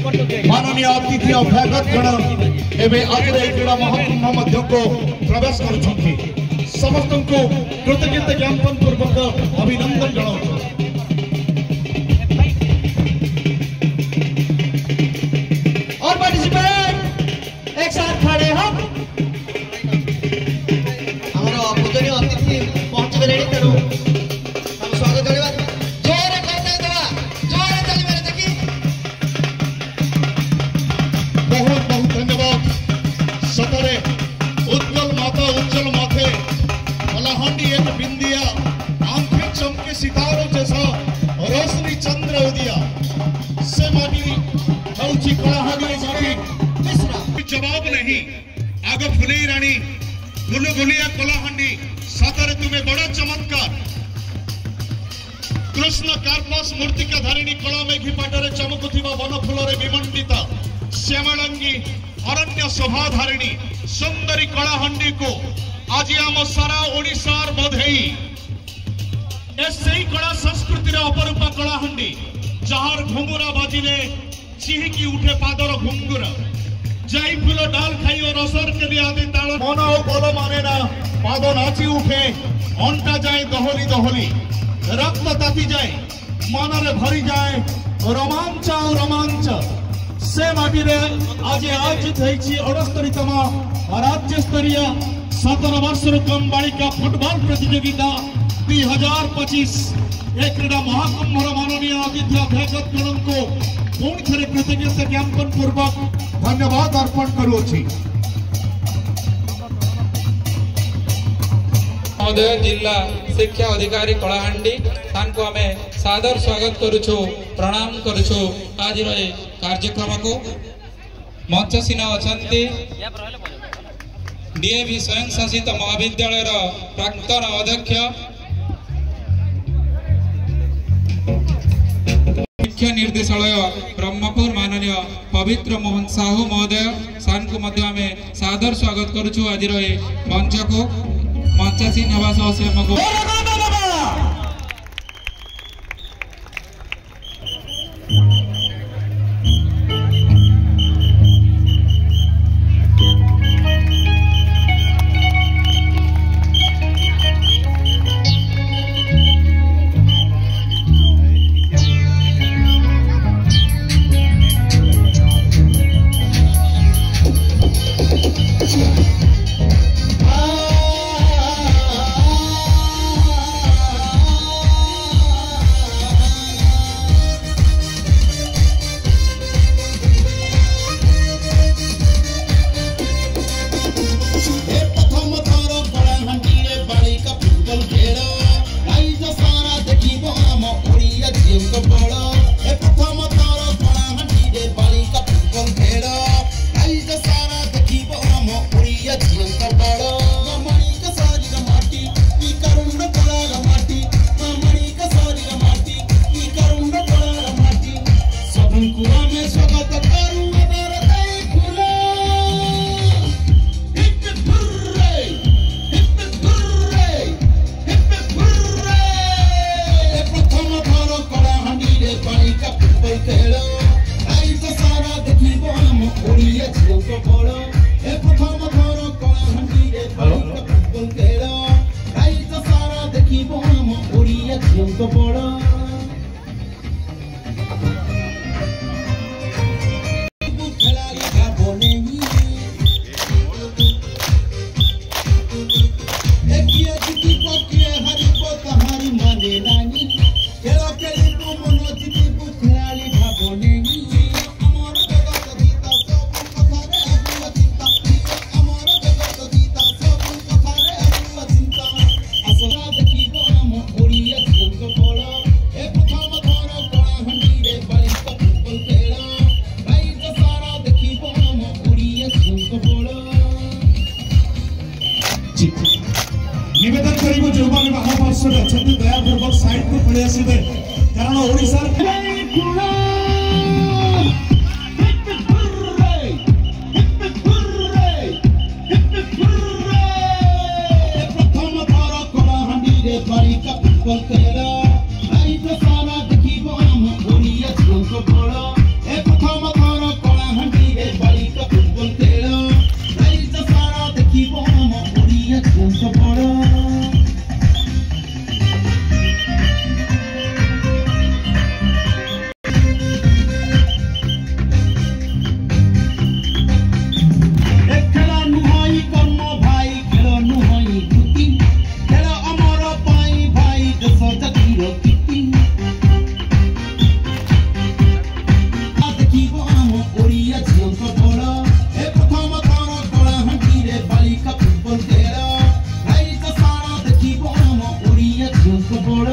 माननीय अतिथि अभ्यागत गण एवं आज क्रीड़ा महाकुंभ मध्य को प्रवेश कर समस्त को कृतज्ञता ज्ञापन पूर्वक अभिनंदन जनाऊँ। और पार्टिसिपेंट एक साथ खड़े हम हमारा पूजनीय अतिथि पहुंच गए तेणु हम स्वागत करवा जोरे करते देवा जोरे चली मेरे देखी बहुत बहुत धन्यवाद। सतरे उज्जवल माथे कलाहांडी एक बिंदिया आंखें चमके सितारों जैसा रोशनी चंद्र उदिया से मानी हौची कलाहांडी मानी जवाब नहीं आग फुले राणी गुलु गुलिया कलाहांडी सतरे तुम्हें बड़ा चमत्कार कृष्ण कार्पास मूर्तिका धारिणी कला मेघी पाटरे चमकुथिबा वन फुलरे विमंडिता श्यामलांगी अरण्य शोभा धारिणी सुंदरी कलाहांडी को आज आम सारा ओडिशार बधेई कला संस्कृतिर अपरूपा कलाहांडी जार घुंगुरा बाजिले चिहिकी उठे पादर घुंगुरा जाई फूल डाल खाई और रसर के लिए आदि ताल मन और बल माने ना पाद नाची उठे अंटा जाए दहली दहली रक्त ताती जाए मन रे भरी जाए रोमांच और रोमांच से माटी रे आज आयोजित होइछि 68तम राज्य स्तरीय 17 वर्षर कम बालिका फुटबॉल प्रतियोगिता 2025 क्रीड़ा महाकुंभर माननीय अतिथि अभ्यागत गण को पुणी थे कृतज्ञता ज्ञापन पूर्वक धन्यवाद अर्पण करुछि। महोदय जिला शिक्षा अधिकारी कलाहांडी तांको आमे सादर स्वागत करुछु प्रणाम करुछु। आज कार्यक्रम को मंचसीन अछंती डीएवी स्वयं शासित महाविद्यालय प्राक्तन अध्यक्ष शिक्षा निर्देशालय ब्रह्मपुर माननीय पवित्र मोहन साहू महोदय सान को मध्य आमे सादर स्वागत करुछु। आज मंच को मंचासीन हवा सह से हमको निवेदन करिबो जो माने महापार्षद अछंती दयापूर्वक साइड को पड़े आसीबे कारण ओडिसा सारा देखिबो हम ओडिया झोंको बड़ ए प्रथम थर ओडिया झिलको बड़ ए प्रथम थर कलाहांडी रे बालिका फुटबल खेल राइज सारा देखिबो हम ओडिया झिलको बड़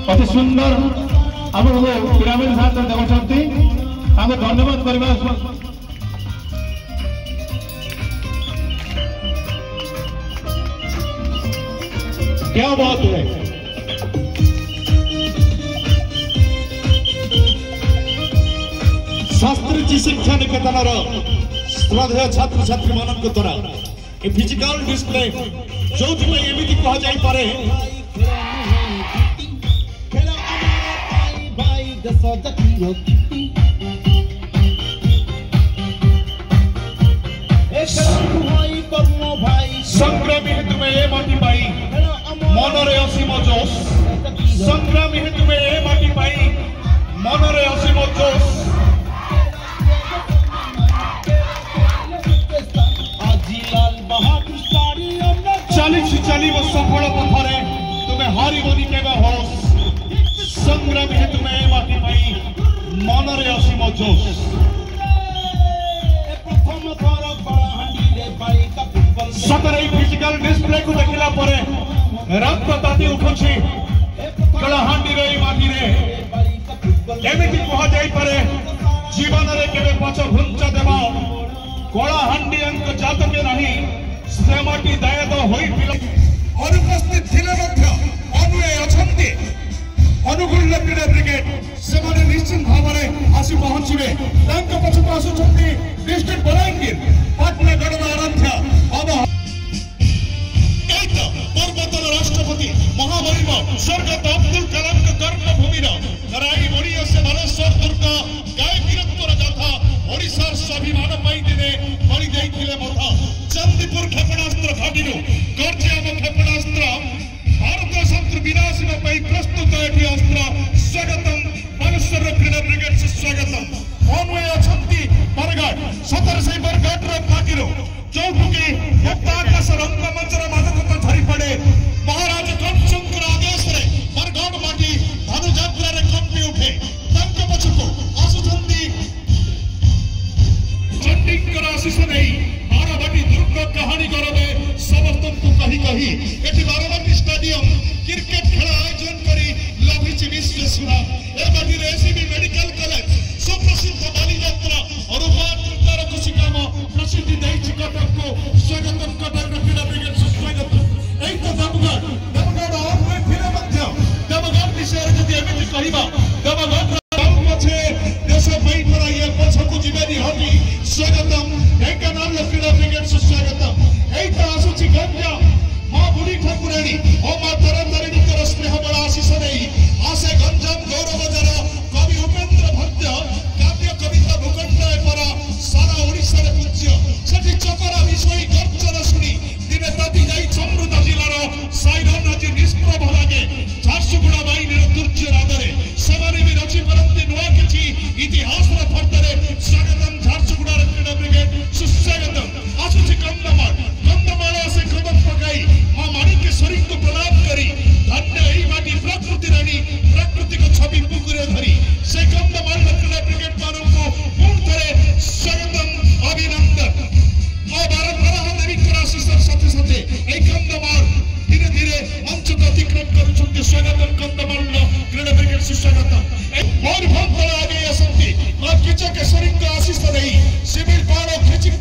अति सुंदर आम पिरामिड छात्र देखते धन्यवाद करवा क्या बात है। शास्त्री शिक्षा निकेतन श्रद्धेय छात्र छात्री मान द्वारा फिजिकल डिस्प्ले जो एमती कहुपे संग्रामी हेतु में ए माटी पाई मनरे असीम जोश संग्रामी हेतु में ए माटी पाई मनरे असीम जोश चलिव सफल पथरे तुम्हें हारिबनी केबे होश संग्रामी हेतु में ए माटी पाई मनरे असीम जोश सतरे फिजिकल डिस्प्ले को देखला परे रक्त ताती उठुछि कलाहांडी रे माटी रे केमिति कह जाई पारे जीवन रे केबे पछ घुंच देबा कलाहांडी अंक जातके नाही से माटी दायद होई अनुपस्थित थिले मध्य अनुए अछंती अनुकूल क्रीड़ा ब्रिगेड से माने निश्चित भाव में आसी पहुंचबे तांक पछक आसुछंती डिस्ट्रिक्ट बलांगीर पाटनागढ़ आराध्य अब पूर्वतन राष्ट्रपति महामहिम स्वर्गत अब्दुल कलाम कर्मभूमि राई बड़ी से बालेश्वर दुर्ग गाय वीरत्वर गाथा ओडिशार स्वाभिमान दिने बड़ी मथा चंदीपुर क्षेपणास्त्र घाटी गर्जियाम क्षेपणास्त्र भारत शत्रु विनाशन प्रस्तुत ये अस्त्र स्वागतम बालेश्वर क्रीड़ा ब्रिगेड से स्वागतम अनुए अछंती बरगढ़ सतर से बरगढ़ पार्टी चौकी आकाश रंगमंचर मादकता धरी पड़े महाराज कंसंकर आदेश रे बरगढ़ माटी धनुजात्रा रे कंपी उठे तंक पछको आसुचंदी चंडीकर आशीष नहीं बारवाटी दुर्ग कहानी करबे समस्त को कही कही एठी बारवाटी स्टेडियम क्रिकेट खेल आयोजन करी लभिछि विश्वेश्वरा ए माटी रे एसीबी मेडिकल कॉलेज सुप्रसिद्ध बालीयात्रा और रूपांतर कृषि काम प्रसिद्धि दैछि कटक को स्वागतम कटक क्रीड़ा ब्रिगेड से स्वागतम एई तो देवगढ़ आपने फिरे मध्य देवगढ़ विषय यदि एमिति कहिबा देवगढ़ पछे देश पई पर ये पछकु जिबेनी हटी स्वागतम ढेंकानाल क्रीड़ा ब्रिगेड से स्वागतम एई तो आसुछि गंजा मां बुढ़ी ठाकुराणी ओ मां तरतारिणीकर स्नेह बड़ा आशीष नहीं आसे गंजाम गौरव जरा कवि उपेंद्र भट्ट काव्य कविता भूखंड पर सारा ओडिशा रे पूज्य सेठी चकरा विषय गर्जन सुनी दिने ताती जाई समृद्ध जिल्लार साइरन आज निष्प्रभ लागे झारसुगुड़ा बाई मयूरभंज दल आगे आसती और किच केशरी आशीष नहीं सिविल बाण खिचिक